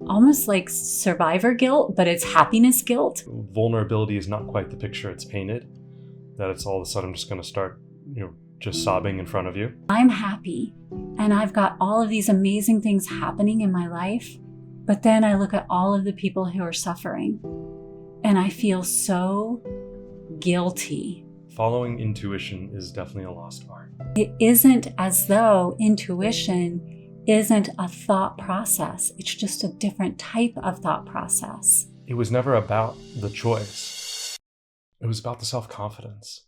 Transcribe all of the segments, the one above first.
almost like survivor guilt, but it's happiness guilt. Vulnerability is not quite the picture it's painted, that it's all of a sudden just going to start, just sobbing in front of you. I'm happy and I've got all of these amazing things happening in my life, but then I look at all of the people who are suffering and I feel so guilty. Following intuition is definitely a lost art. It isn't as though intuition isn't a thought process. It's just a different type of thought process. It was never about the choice. It was about the self-confidence.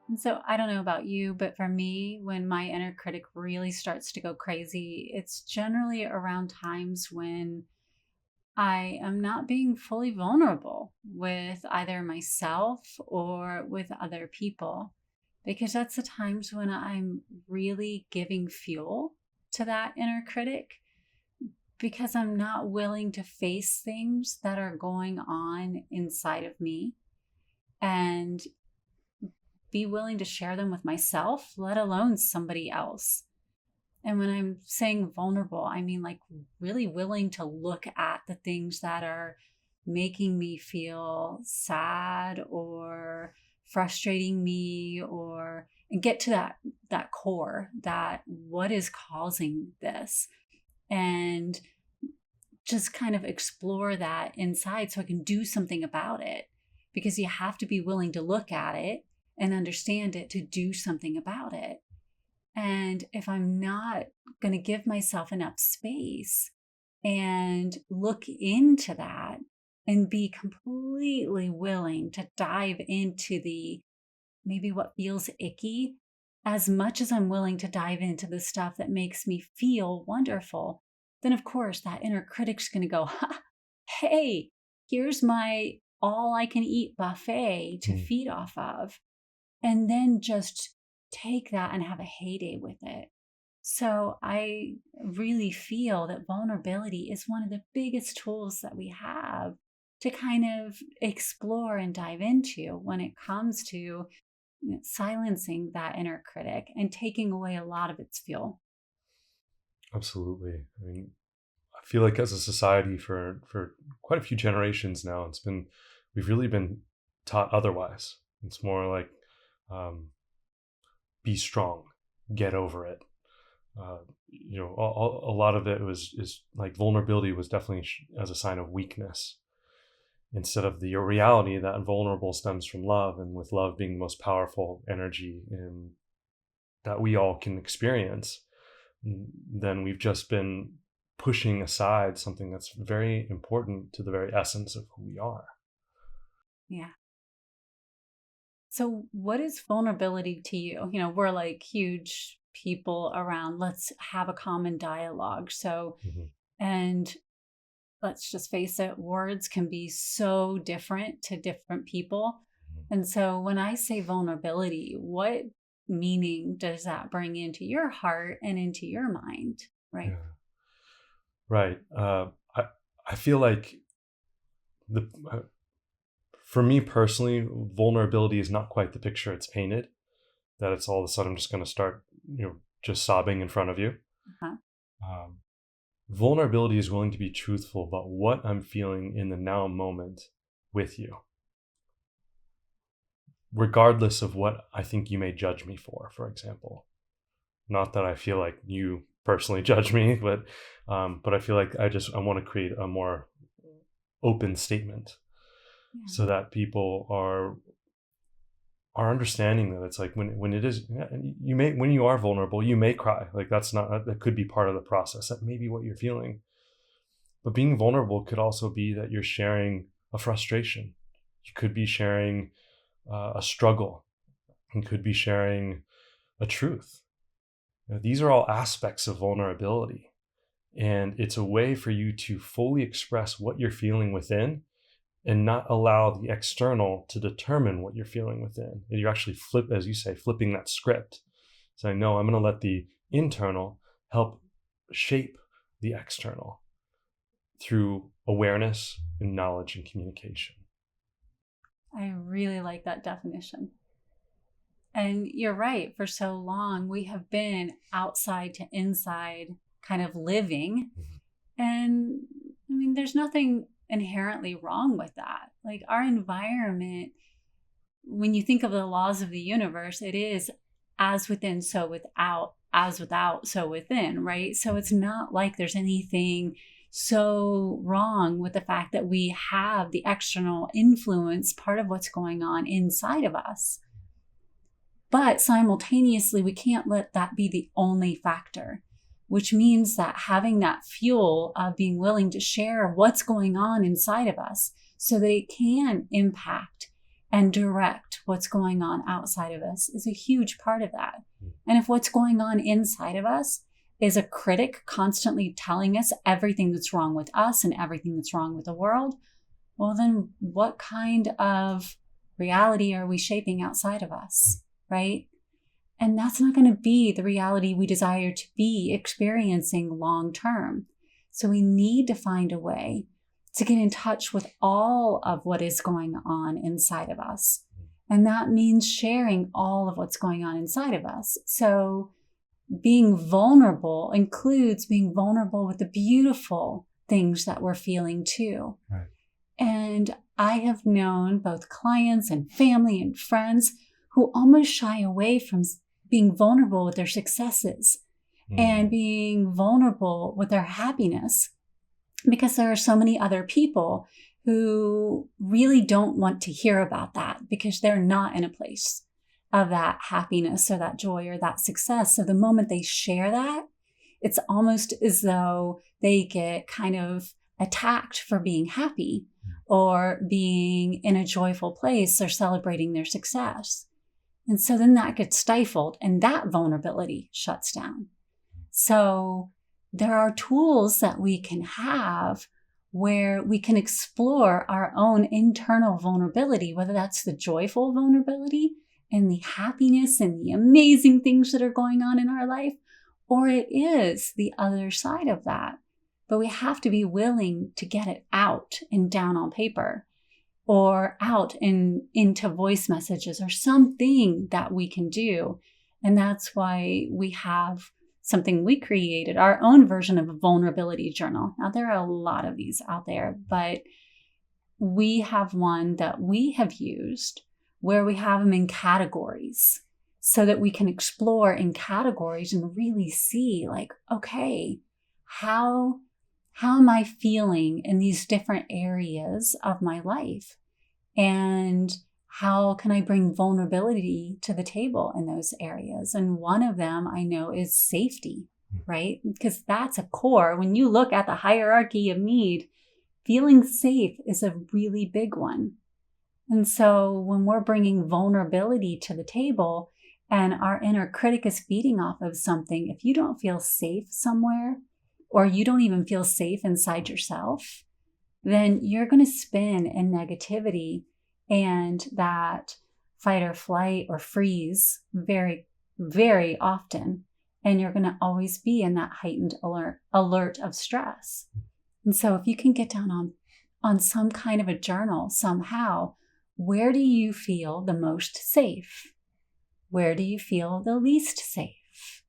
And so I don't know about you, but for me, when my inner critic really starts to go crazy, it's generally around times when I am not being fully vulnerable with either myself or with other people, because that's the times when I'm really giving fuel to that inner critic, because I'm not willing to face things that are going on inside of me and be willing to share them with myself, let alone somebody else. And when I'm saying vulnerable, I mean like really willing to look at the things that are making me feel sad or frustrating me, or and get to that core, that what is causing this, and just kind of explore that inside so I can do something about it. Because you have to be willing to look at it and understand it to do something about it. And if I'm not going to give myself enough space and look into that and be completely willing to dive into the maybe what feels icky, as much as I'm willing to dive into the stuff that makes me feel wonderful, then of course that inner critic's going to go, hey, here's my all I can eat buffet to feed off of. And then just take that and have a heyday with it. So I really feel that vulnerability is one of the biggest tools that we have to kind of explore and dive into when it comes to silencing that inner critic and taking away a lot of its fuel. Absolutely. I mean, I feel like as a society for quite a few generations now, we've really been taught otherwise. It's more like, be strong, get over it. A lot of it is like vulnerability was definitely as a sign of weakness, instead of the reality that vulnerable stems from love, and with love being the most powerful energy that we all can experience. Then we've just been pushing aside something that's very important to the very essence of who we are. Yeah. So what is vulnerability to you? We're like huge people around, let's have a common dialogue. So, and let's just face it, words can be so different to different people. And so when I say vulnerability, what meaning does that bring into your heart and into your mind? Right. Yeah. Right. I feel like for me personally, vulnerability is not quite the picture it's painted, that it's all of a sudden just going to start, just sobbing in front of you. Vulnerability is willing to be truthful about what I'm feeling in the now moment with you, regardless of what I think you may judge me for example. Not that I feel like you personally judge me, but I feel like I want to create a more open statement, so that people are understanding that it's like when it is, when you are vulnerable, you may cry. Like that could be part of the process. That may be what you're feeling. But being vulnerable could also be that you're sharing a frustration. You could be sharing a struggle. You could be sharing a truth. These are all aspects of vulnerability. And it's a way for you to fully express what you're feeling within and not allow the external to determine what you're feeling within. And you're actually flipping that script. Saying, no, I'm going to let the internal help shape the external through awareness and knowledge and communication. I really like that definition. And you're right. For so long, we have been outside to inside kind of living. Mhm. And I mean, there's nothing inherently wrong with that. Like our environment, when you think of the laws of the universe, it is as within, so without, as without, so within, right? So it's not like there's anything so wrong with the fact that we have the external influence, part of what's going on inside of us. But simultaneously, we can't let that be the only factor, which means that having that fuel of being willing to share what's going on inside of us so that it can impact and direct what's going on outside of us is a huge part of that. And if what's going on inside of us is a critic constantly telling us everything that's wrong with us and everything that's wrong with the world, well, then what kind of reality are we shaping outside of us? Right? And that's not going to be the reality we desire to be experiencing long term. So we need to find a way to get in touch with all of what is going on inside of us. And that means sharing all of what's going on inside of us. So being vulnerable includes being vulnerable with the beautiful things that we're feeling too. Right. And I have known both clients and family and friends who almost shy away from being vulnerable with their successes and being vulnerable with their happiness because there are so many other people who really don't want to hear about that because they're not in a place of that happiness or that joy or that success. So the moment they share that, it's almost as though they get kind of attacked for being happy or being in a joyful place or celebrating their success. And so then that gets stifled and that vulnerability shuts down. So there are tools that we can have where we can explore our own internal vulnerability, whether that's the joyful vulnerability and the happiness and the amazing things that are going on in our life, or it is the other side of that. But we have to be willing to get it out and down on paper or out and into voice messages or something that we can do. And that's why we have something we created, our own version of a vulnerability journal. Now, there are a lot of these out there, but we have one that we have used where we have them in categories so that we can explore in categories and really see like, okay, how am I feeling in these different areas of my life? And how can I bring vulnerability to the table in those areas? And one of them I know is safety, right? Because that's a core. When you look at the hierarchy of need, feeling safe is a really big one. And so when we're bringing vulnerability to the table and our inner critic is feeding off of something, if you don't feel safe somewhere, or you don't even feel safe inside yourself, then you're going to spin in negativity and that fight or flight or freeze very, very often. And you're going to always be in that heightened alert of stress. And so if you can get down on some kind of a journal somehow, where do you feel the most safe? Where do you feel the least safe?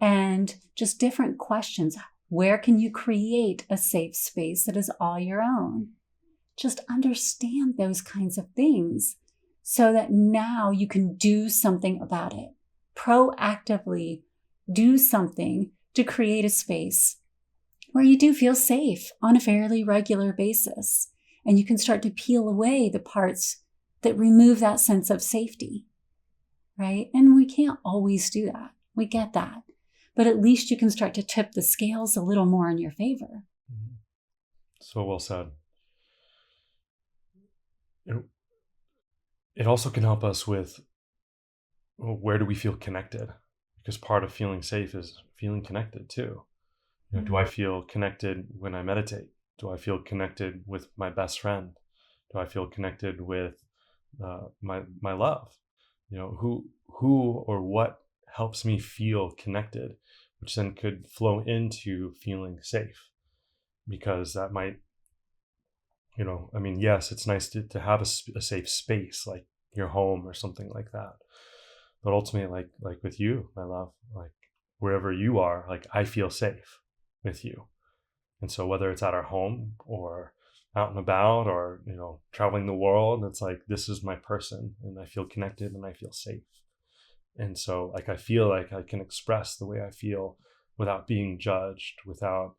And just different questions. Where can you create a safe space that is all your own? Just understand those kinds of things so that now you can do something about it. Proactively do something to create a space where you do feel safe on a fairly regular basis. And you can start to peel away the parts that remove that sense of safety, right? And we can't always do that. We get that. But at least you can start to tip the scales a little more in your favor. So well said. It also can help us with, well, where do we feel connected? Because part of feeling safe is feeling connected too. Do I feel connected when I meditate? Do I feel connected with my best friend? Do I feel connected with my love? Who or what helps me feel connected, which then could flow into feeling safe, because that might, yes, it's nice to have a safe space like your home or something like that. But ultimately, like with you, my love, like wherever you are, like I feel safe with you. And so whether it's at our home or out and about or, traveling the world, it's like, this is my person and I feel connected and I feel safe. And so like, I feel like I can express the way I feel without being judged, without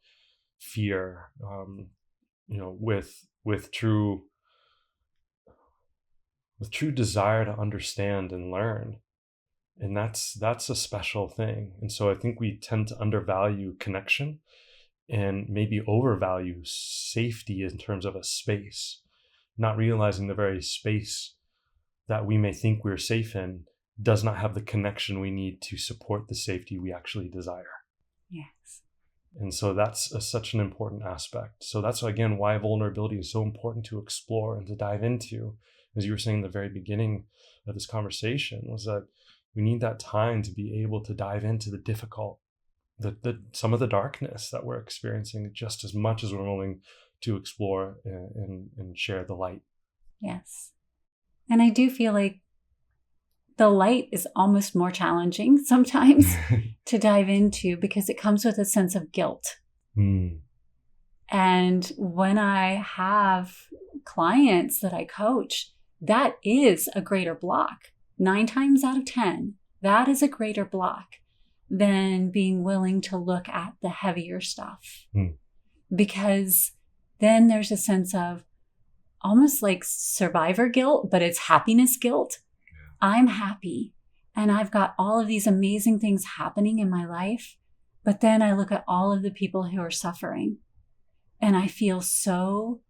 fear, with true desire to understand and learn. And that's a special thing. And so I think we tend to undervalue connection and maybe overvalue safety in terms of a space, not realizing the very space that we may think we're safe in does not have the connection we need to support the safety we actually desire. Yes. And so that's such an important aspect. So that's, again, why vulnerability is so important to explore and to dive into. As you were saying in the very beginning of this conversation, was that we need that time to be able to dive into the difficult, some of the darkness that we're experiencing, just as much as we're willing to explore and share the light. Yes. And I do feel like the light is almost more challenging sometimes to dive into because it comes with a sense of guilt. And when I have clients that I coach, that is a greater block. 9 times out of 10, that is a greater block than being willing to look at the heavier stuff. Because then there's a sense of almost like survivor guilt, but it's happiness guilt. I'm happy and I've got all of these amazing things happening in my life. But then I look at all of the people who are suffering and I feel so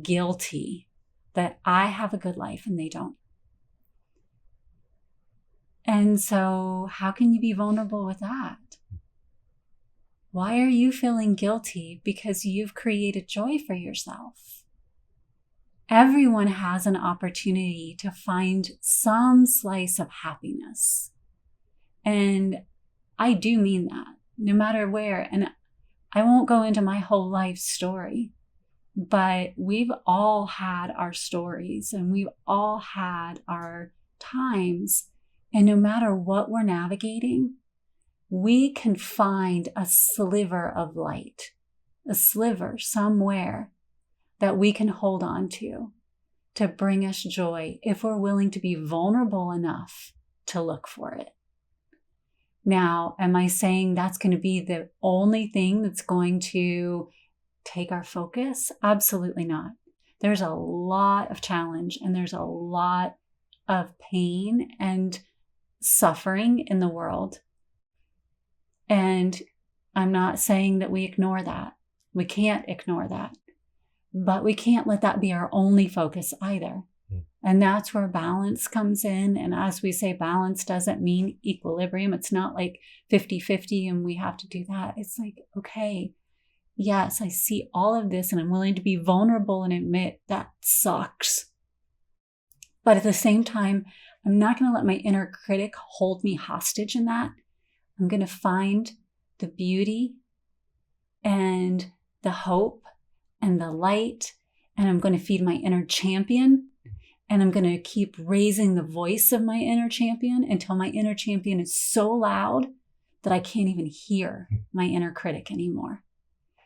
guilty that I have a good life and they don't. And so how can you be vulnerable with that? Why are you feeling guilty because you've created joy for yourself? Everyone has an opportunity to find some slice of happiness. And I do mean that, no matter where. And I won't go into my whole life story, but we've all had our stories and we've all had our times. And no matter what we're navigating, we can find a sliver of light, a sliver somewhere that we can hold on to bring us joy if we're willing to be vulnerable enough to look for it. Now, am I saying that's going to be the only thing that's going to take our focus? Absolutely not. There's a lot of challenge and there's a lot of pain and suffering in the world. And I'm not saying that we ignore that. We can't ignore that. But we can't let that be our only focus either. And that's where balance comes in. And as we say, balance doesn't mean equilibrium. It's not like 50-50 and we have to do that. It's like, okay, yes, I see all of this and I'm willing to be vulnerable and admit that sucks. But at the same time, I'm not going to let my inner critic hold me hostage in that. I'm going to find the beauty and the hope and the light, and I'm going to feed my inner champion, and I'm going to keep raising the voice of my inner champion until my inner champion is so loud that I can't even hear my inner critic anymore.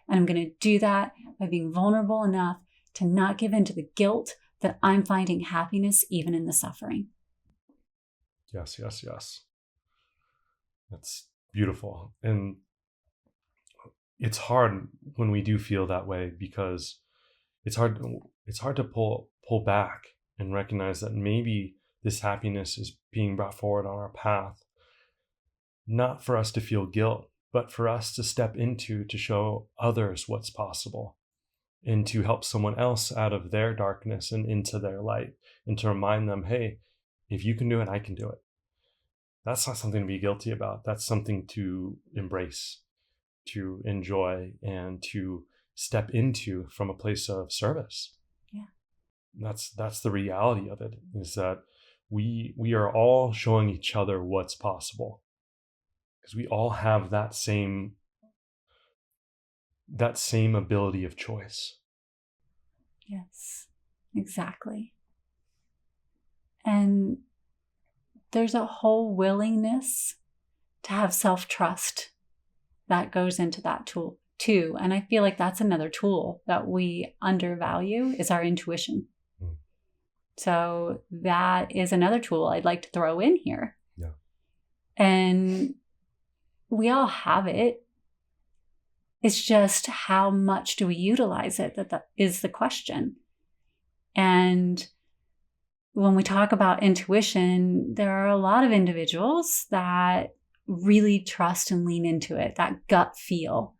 And I'm going to do that by being vulnerable enough to not give in to the guilt that I'm finding happiness even in the suffering. Yes, yes, yes. That's beautiful. And it's hard when we do feel that way because it's hard to pull back and recognize that maybe this happiness is being brought forward on our path, not for us to feel guilt, but for us to step into, to show others what's possible and to help someone else out of their darkness and into their light, and to remind them, hey, if you can do it, I can do it. That's not something to be guilty about. That's something to embrace, to enjoy, and to step into from a place of service. Yeah. That's the reality of it, is that we are all showing each other what's possible, because we all have that same ability of choice. Yes, exactly. And there's a whole willingness to have self-trust that goes into that tool too. And I feel like that's another tool that we undervalue is our intuition. Mm. So that is another tool I'd like to throw in here. Yeah. And we all have it. It's just how much do we utilize it that is the question. And when we talk about intuition, there are a lot of individuals that really trust and lean into it, that gut feel,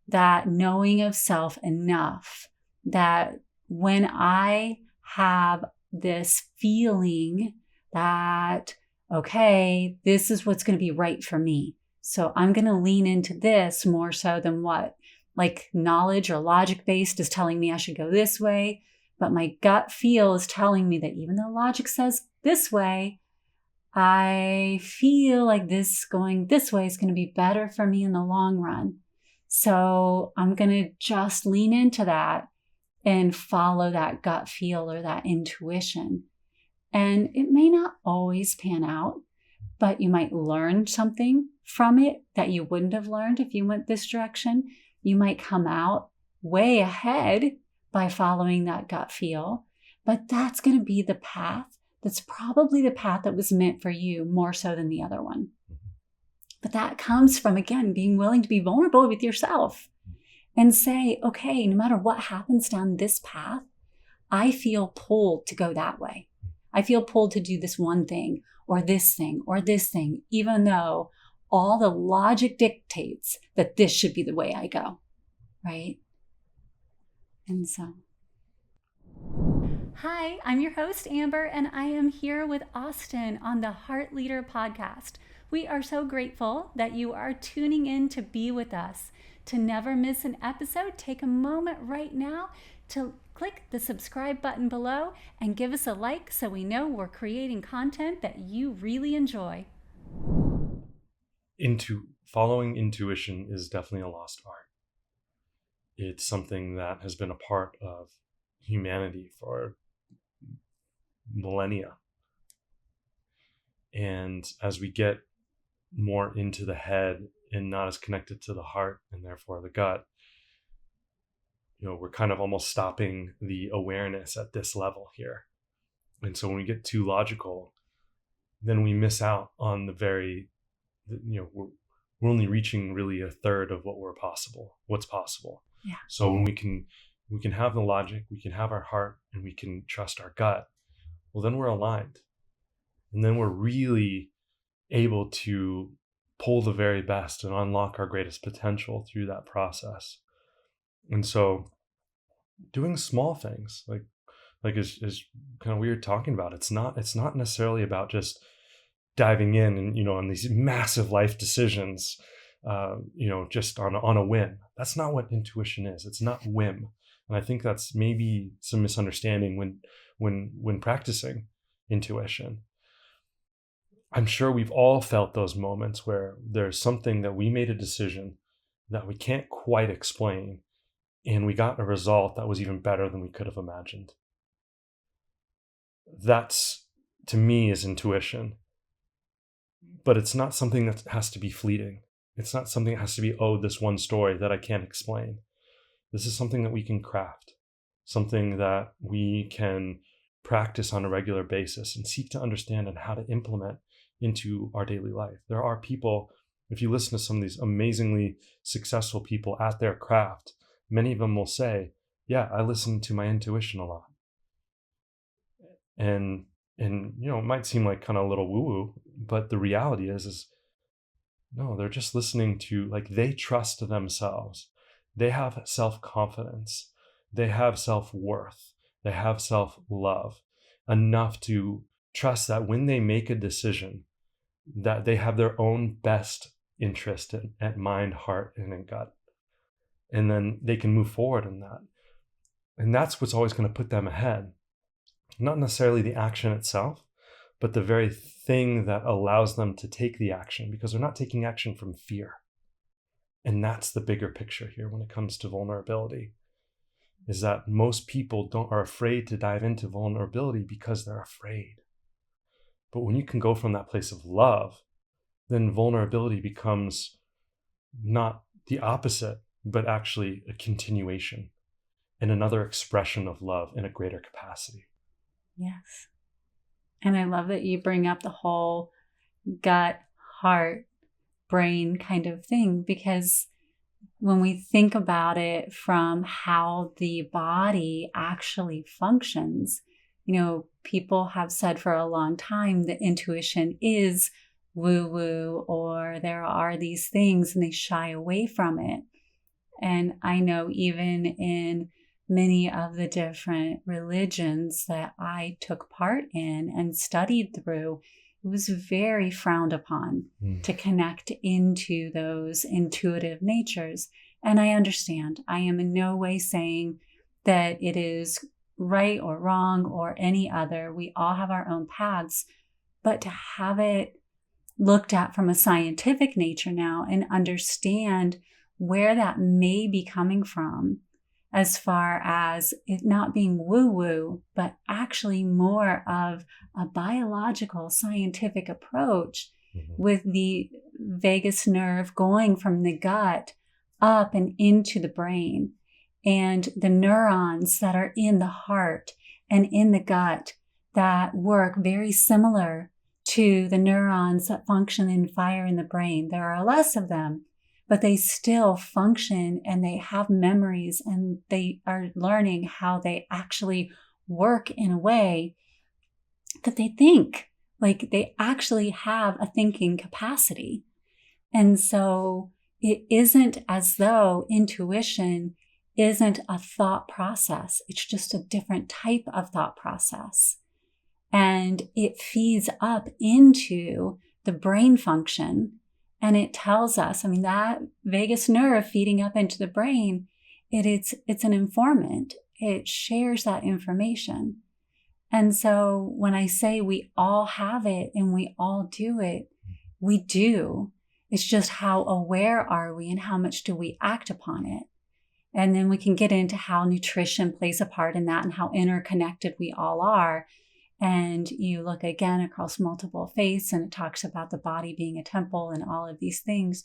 that knowing of self enough, that when I have this feeling that, okay, this is what's going to be right for me. So I'm going to lean into this more so than what, like knowledge or logic based is telling me I should go this way. But my gut feel is telling me that even though logic says this way, I feel like this going this way is going to be better for me in the long run. So I'm going to just lean into that and follow that gut feel or that intuition. And it may not always pan out, but you might learn something from it that you wouldn't have learned if you went this direction. You might come out way ahead by following that gut feel, but that's going to be the path. That's probably the path that was meant for you more so than the other one. But that comes from, again, being willing to be vulnerable with yourself and say, okay, no matter what happens down this path, I feel pulled to go that way. I feel pulled to do this one thing or this thing or this thing, even though all the logic dictates that this should be the way I go, right? And so... Hi, I'm your host, Amber, and I am here with Austin on the Heart Leader podcast. We are so grateful that you are tuning in to be with us. To never miss an episode, take a moment right now to click the subscribe button below and give us a like so we know we're creating content that you really enjoy. Following intuition is definitely a lost art. It's something that has been a part of humanity for millennia. And as we get more into the head and not as connected to the heart and therefore the gut, we're kind of almost stopping the awareness at this level here. And so when we get too logical, then we miss out on we're only reaching really a third of what's possible. Yeah. So when we can have the logic, we can have our heart, and we can trust our gut, well, then we're aligned. And then we're really able to pull the very best and unlock our greatest potential through that process. And so doing small things like is kind of weird talking about. It's not necessarily about just diving in and, on these massive life decisions, just on a whim. That's not what intuition is. It's not whim. And I think that's maybe some misunderstanding when practicing intuition. I'm sure we've all felt those moments where there's something that we made a decision that we can't quite explain, and we got a result that was even better than we could have imagined. That's, to me, is intuition. But it's not something that has to be fleeting. It's not something that has to be, this one story that I can't explain. This is something that we can craft, something that we can practice on a regular basis and seek to understand and how to implement into our daily life. There are people, if you listen to some of these amazingly successful people at their craft, many of them will say, yeah, I listen to my intuition a lot. And it might seem like kind of a little woo-woo, but the reality is no, they're just listening to, they trust themselves. They have self-confidence. They have self-worth. They have self-love enough to trust that when they make a decision, that they have their own best interest at mind, heart, and in gut. And then they can move forward in that. And that's what's always going to put them ahead. Not necessarily the action itself, but the very thing that allows them to take the action, because they're not taking action from fear. And that's the bigger picture here when it comes to vulnerability, is that most people are afraid to dive into vulnerability because they're afraid. But when you can go from that place of love, then vulnerability becomes not the opposite, but actually a continuation and another expression of love in a greater capacity. Yes. And I love that you bring up the whole gut, heart, brain kind of thing, because when we think about it from how the body actually functions, people have said for a long time that intuition is woo woo, or there are these things, and they shy away from it. And I know even in many of the different religions that I took part in and studied through, it was very frowned upon to connect into those intuitive natures. And I understand. I am in no way saying that it is right or wrong or any other. We all have our own paths. But to have it looked at from a scientific nature now and understand where that may be coming from, as far as it not being woo-woo, but actually more of a biological scientific approach, with the vagus nerve going from the gut up and into the brain, and the neurons that are in the heart and in the gut that work very similar to the neurons that function and fire in the brain. There are less of them, but they still function, and they have memories, and they are learning how they actually work in a way that they think, like they actually have a thinking capacity. And so it isn't as though intuition isn't a thought process. It's just a different type of thought process. And it feeds up into the brain function. And it tells us, that vagus nerve feeding up into the brain, it's an informant. It shares that information. And so when I say we all have it and we all do it, we do. It's just how aware are we and how much do we act upon it? And then we can get into how nutrition plays a part in that and how interconnected we all are. And you look again across multiple faiths, and it talks about the body being a temple and all of these things.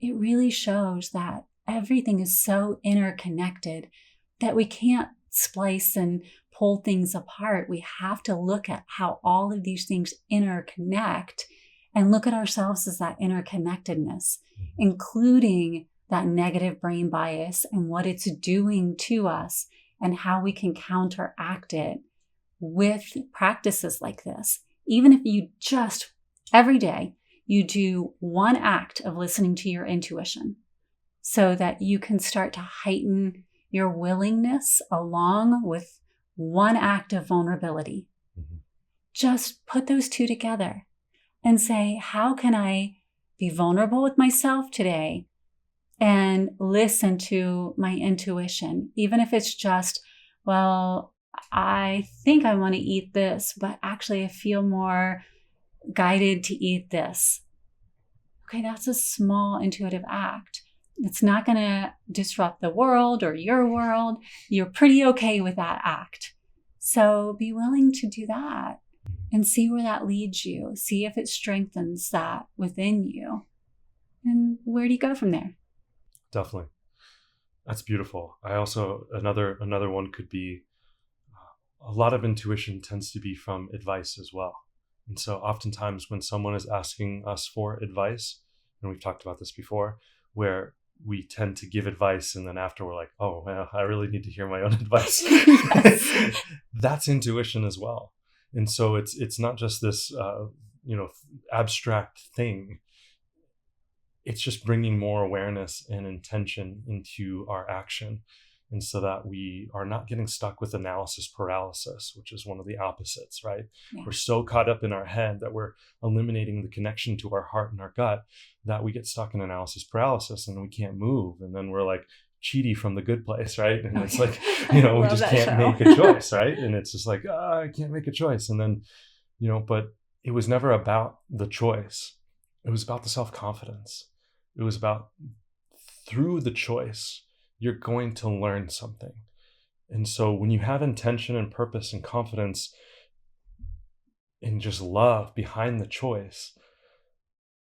It really shows that everything is so interconnected that we can't splice and pull things apart. We have to look at how all of these things interconnect and look at ourselves as that interconnectedness, including that negative brain bias and what it's doing to us and how we can counteract it with practices like this. Even if you just every day, you do one act of listening to your intuition so that you can start to heighten your willingness along with one act of vulnerability. Just put those two together and say, how can I be vulnerable with myself today and listen to my intuition? Even if it's just, well, I think I want to eat this, but actually I feel more guided to eat this. Okay, that's a small intuitive act. It's not going to disrupt the world or your world. You're pretty okay with that act. So be willing to do that and see where that leads you. See if it strengthens that within you. And where do you go from there? Definitely. That's beautiful. I also, another one could be, a lot of intuition tends to be from advice as well. And so oftentimes when someone is asking us for advice, and we've talked about this before, where we tend to give advice and then after we're like, oh, well, I really need to hear my own advice. That's intuition as well. And so it's not just this, abstract thing. It's just bringing more awareness and intention into our action. And so that we are not getting stuck with analysis paralysis, which is one of the opposites, right? Yeah. We're so caught up in our head that we're eliminating the connection to our heart and our gut that we get stuck in analysis paralysis and we can't move. And then we're like Chidi from The Good Place, right? And it's like, we just can't make a choice, right? And it's just like, I can't make a choice. And then, but it was never about the choice. It was about the self-confidence. It was about through the choice, you're going to learn something. And so when you have intention and purpose and confidence, and just love behind the choice,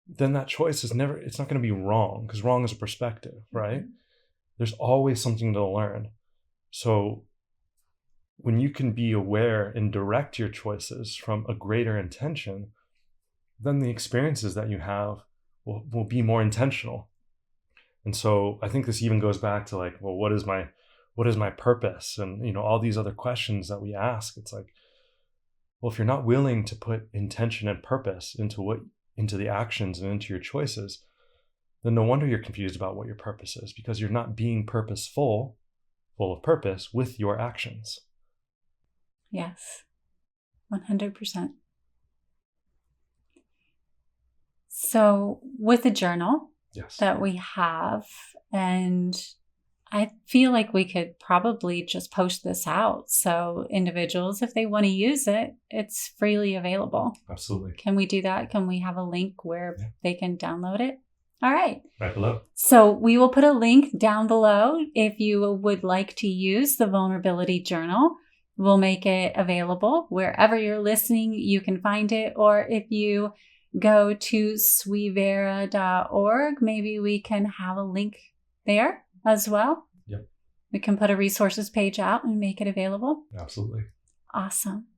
then that choice is never, it's not going to be wrong, because wrong is a perspective, right? There's always something to learn. So when you can be aware and direct your choices from a greater intention, then the experiences that you have will be more intentional. And so I think this even goes back to like, well, what is my purpose? And, you know, all these other questions that we ask, it's like, well, if you're not willing to put intention and purpose into the actions and into your choices, then no wonder you're confused about what your purpose is, because you're not being purposeful, full of purpose with your actions. Yes, 100%. So with the journal Yes. that we have, and I feel like we could probably just post this out. So individuals, if they want to use it, it's freely available. Absolutely. Can we do that? Can we have a link where they can download it? All right. Right below. So we will put a link down below if you would like to use the vulnerability journal. We'll make it available wherever you're listening. You can find it. Or if you go to swivera.org, maybe we can have a link there as well. Yep. We can put a resources page out and make it available. Absolutely. Awesome.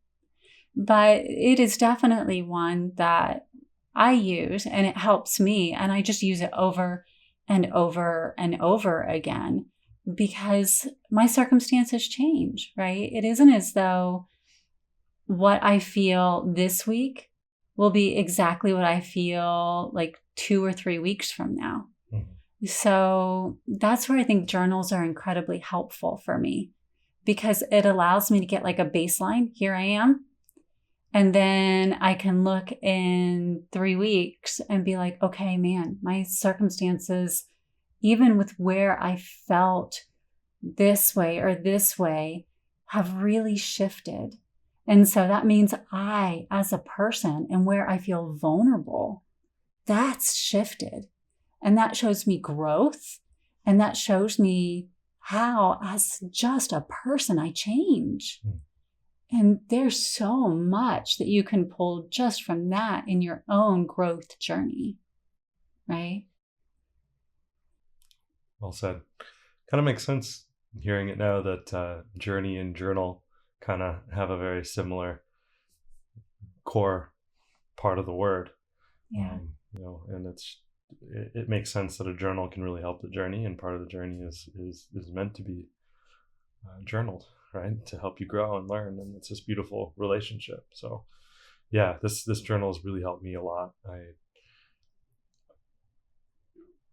But it is definitely one that I use, and it helps me, and I just use it over and over and over again, because my circumstances change, right? It isn't as though what I feel this week will be exactly what I feel like 2 or 3 weeks from now. Mm-hmm. So that's where I think journals are incredibly helpful for me, because it allows me to get like a baseline. Here I am. And then I can look in 3 weeks and be like, okay, man, my circumstances, even with where I felt this way or this way, have really shifted. And so that means I, as a person, and where I feel vulnerable, that's shifted. And that shows me growth. And that shows me how, as just a person, I change. And there's so much that you can pull just from that in your own growth journey, right? Well said. Kind of makes sense hearing it now that journey and journal kind of have a very similar core part of the word. Yeah. You know, and it makes sense that a journal can really help the journey, and part of the journey is meant to be journaled, right, to help you grow and learn, and it's this beautiful relationship. So yeah, this journal has really helped me a lot.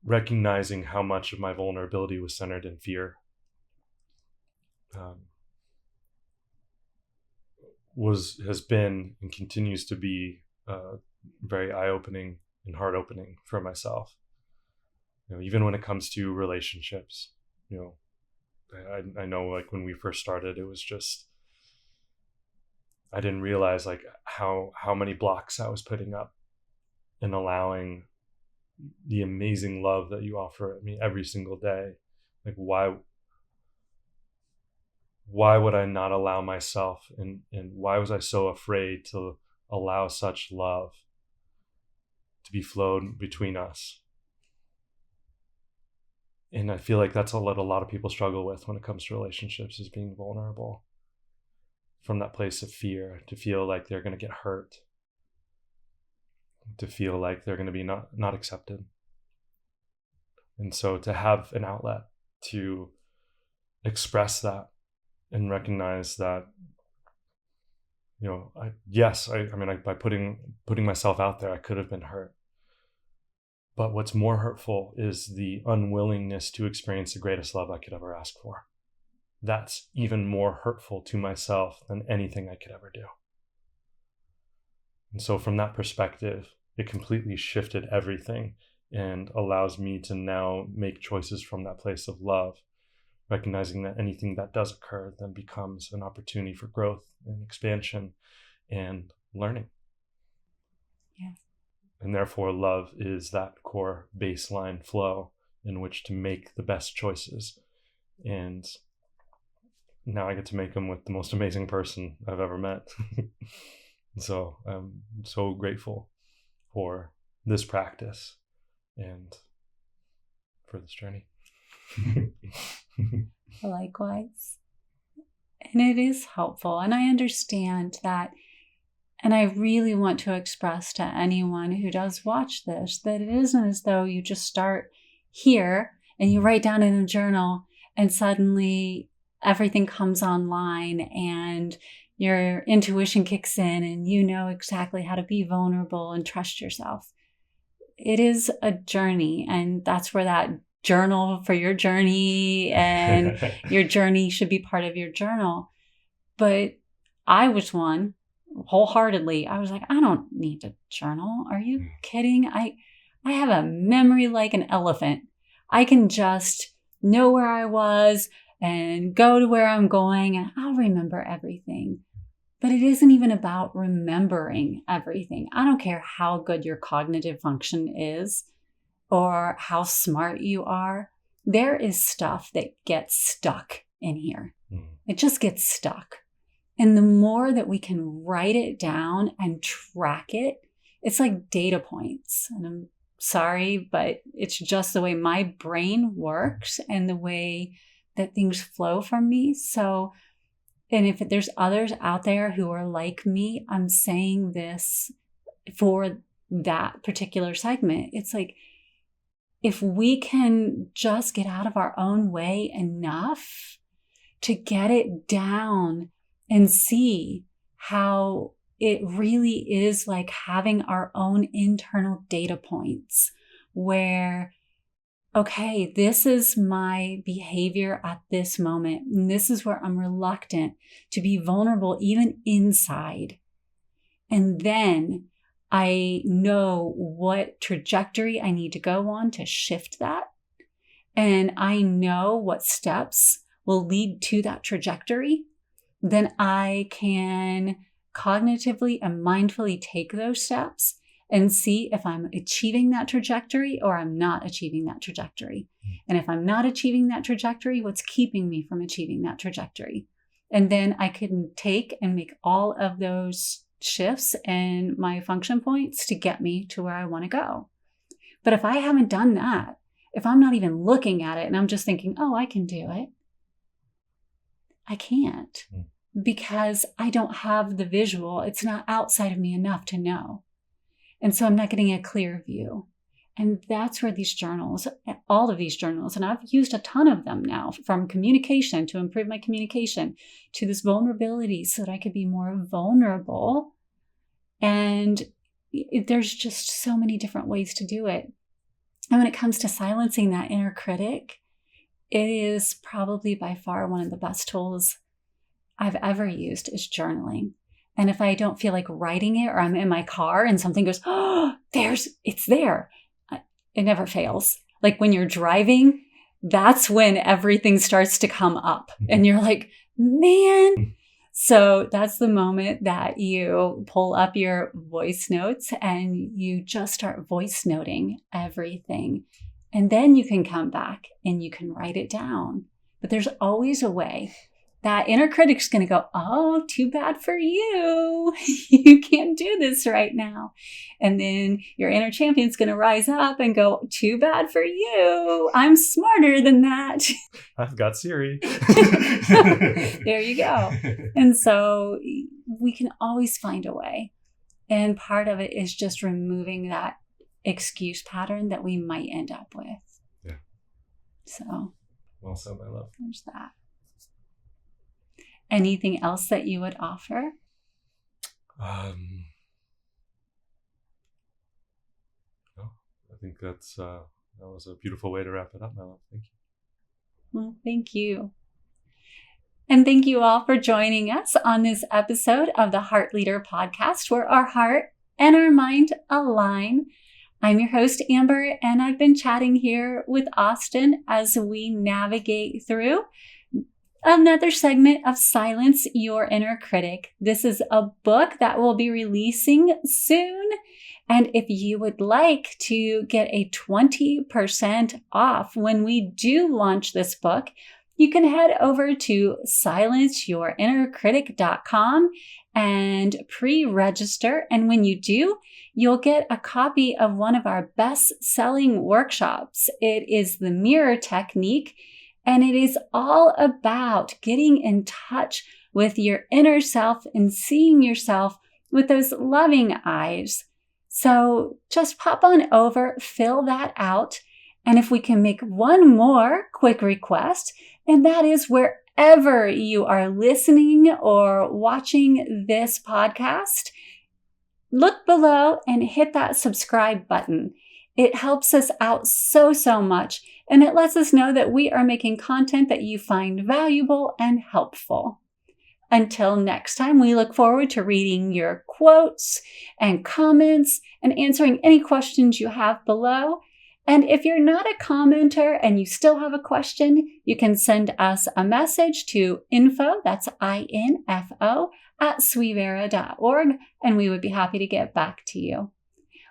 Recognizing how much of my vulnerability was centered in fear has been and continues to be very eye-opening and heart-opening for myself. You know, even when it comes to relationships, you know, I know, like, when we first started, it was just, I didn't realize like how many blocks I was putting up and allowing the amazing love that you offer me every single day. Like, why would I not allow myself, and why was I so afraid to allow such love to be flowed between us? And I feel like that's what a lot of people struggle with when it comes to relationships, is being vulnerable from that place of fear, to feel like they're going to get hurt, to feel like they're going to be not accepted. And so to have an outlet to express that and recognize that, you know, by putting myself out there, I could have been hurt. But what's more hurtful is the unwillingness to experience the greatest love I could ever ask for. That's even more hurtful to myself than anything I could ever do. And so from that perspective, it completely shifted everything and allows me to now make choices from that place of love, recognizing that anything that does occur then becomes an opportunity for growth and expansion and learning. Yes. And therefore, love is that core baseline flow in which to make the best choices. And now I get to make them with the most amazing person I've ever met. So I'm so grateful for this practice and for this journey. Likewise. And it is helpful. And I understand that. And I really want to express to anyone who does watch this that it isn't as though you just start here and you write down in a journal and suddenly everything comes online and your intuition kicks in and you know exactly how to be vulnerable and trust yourself. It is a journey, and that's where that journal for your journey and your journey should be part of your journal. But I was one wholeheartedly. I was like, I don't need to journal. Are you kidding? I have a memory like an elephant. I can just know where I was and go to where I'm going, and I'll remember everything. But it isn't even about remembering everything. I don't care how good your cognitive function is or how smart you are. There is stuff that gets stuck in here. It just gets stuck. And the more that we can write it down and track it, it's like data points. And I'm sorry, but it's just the way my brain works and the way that things flow from me. So, and if there's others out there who are like me, I'm saying this for that particular segment. It's like, if we can just get out of our own way enough to get it down and see how it really is like having our own internal data points where, okay, this is my behavior at this moment. And this is where I'm reluctant to be vulnerable, even inside. And then I know what trajectory I need to go on to shift that. And I know what steps will lead to that trajectory. Then I can cognitively and mindfully take those steps and see if I'm achieving that trajectory or I'm not achieving that trajectory. And if I'm not achieving that trajectory, what's keeping me from achieving that trajectory? And then I can take and make all of those shifts and my function points to get me to where I want to go. But if I haven't done that, if I'm not even looking at it and I'm just thinking, oh, I can do it, I can't, because I don't have the visual. It's not outside of me enough to know. And so I'm not getting a clear view. And that's where these journals, all of these journals, and I've used a ton of them now, from communication to improve my communication to this vulnerability so that I could be more vulnerable. And there's just so many different ways to do it. And when it comes to silencing that inner critic, it is probably by far one of the best tools I've ever used is journaling. And if I don't feel like writing it, or I'm in my car and something goes, oh, it's there. It never fails. Like when you're driving, that's when everything starts to come up and you're like, man. So that's the moment that you pull up your voice notes and you just start voice noting everything. And then you can come back and you can write it down. But there's always a way. That inner critic's going to go, oh, too bad for you. You can't do this right now. And then your inner champion's going to rise up and go, too bad for you. I'm smarter than that. I've got Siri. There you go. And so we can always find a way. And part of it is just removing that excuse pattern that we might end up with. Yeah. So. Well said, my love. There's that. Anything else that you would offer? No, I think that was a beautiful way to wrap it up, my love. Thank you. Well, thank you. And thank you all for joining us on this episode of the Heart Leader podcast, where our heart and our mind align. I'm your host, Amber, and I've been chatting here with Austin as we navigate through another segment of Silence Your Inner Critic. This is a book that will be releasing soon. And if you would like to get a 20% off when we do launch this book, you can head over to silenceyourinnercritic.com and pre-register. And when you do, you'll get a copy of one of our best-selling workshops. It is the mirror technique, and it is all about getting in touch with your inner self and seeing yourself with those loving eyes. So just pop on over, fill that out. And if we can make one more quick request, and that is wherever you are listening or watching this podcast, look below and hit that subscribe button. It helps us out so much, and it lets us know that we are making content that you find valuable and helpful. Until next time, we look forward to reading your quotes and comments and answering any questions you have below. And if you're not a commenter and you still have a question, you can send us a message to info, that's INFO, @sweevera.org, and we would be happy to get back to you.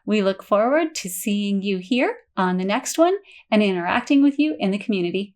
We look forward to seeing you here on the next one and interacting with you in the community.